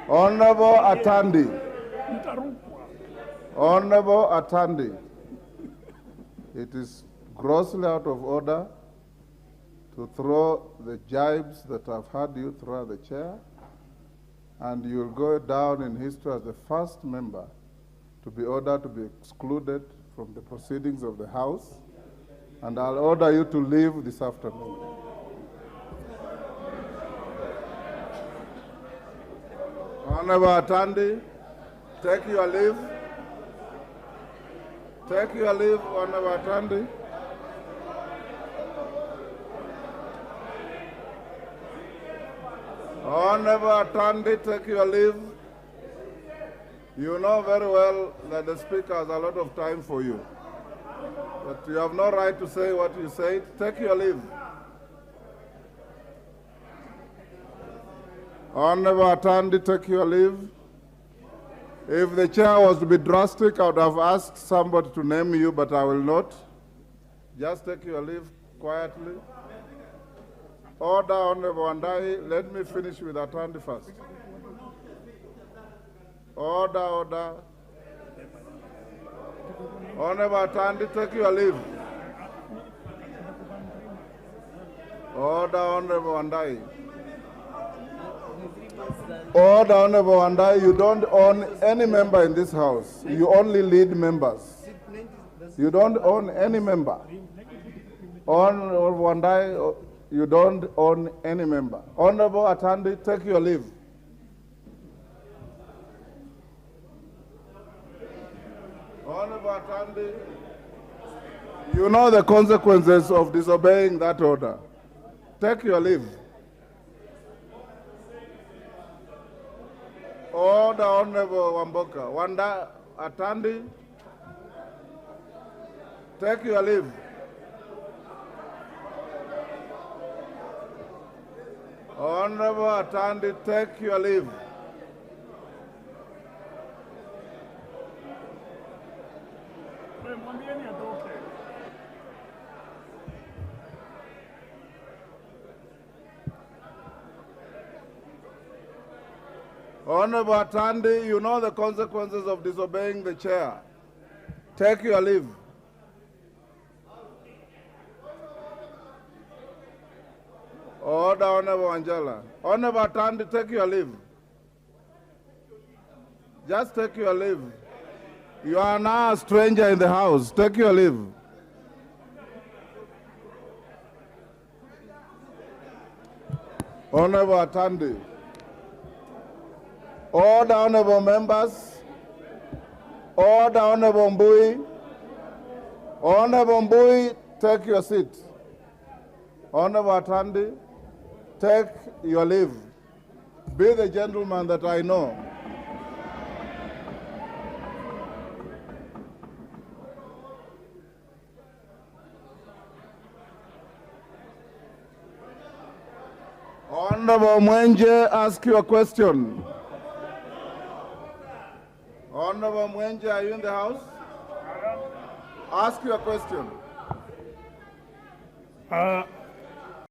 Honorable Atandi. Honorable Atandi. It is grossly out of order to throw the jibes that I've had you throw at the chair, and you'll go down in history as the first member to be ordered to be excluded from the proceedings of the House, and I'll order you to leave this afternoon. Honorable Atandi, take your leave. Take your leave, Honorable Atandi. Honorable Atandi, take your leave. You know very well that the Speaker has a lot of time for you. But you have no right to say what you said. Take your leave. Honorable Atandi, take your leave. If the chair was to be drastic, I would have asked somebody to name you, but I will not. Just take your leave quietly. Order, Honorable Wandai. Let me finish with Atandi first. Order, order. Honorable Atandi, take your leave. Order, Honorable Wandai. Order, Honorable Wandai. You don't own any member in this House. You only lead members. You don't own any member. Honorable Wandai, you don't own any member. Honorable Atandi, take your leave. Honorable Atandi, you know the consequences of disobeying that order. Take your leave. Order, Honorable Wamboka. Wanda Atandi, take your leave. Honorable Atandi, take your leave. Honorable Atandi, you know the consequences of disobeying the chair. Take your leave. Order, Honorable Angela. Honorable Atandi, take your leave. Just take your leave. You are now a stranger in the House. Take your leave. Honorable Atandi. Order, honorable members. Order, Honorable Mbui. Honorable Mbui, take your seat. Honorable Atandi, take your leave. Be the gentleman that I know. Honorable Mwenje, ask your question. Honorable Mwenje, are you in the House? Ask your question.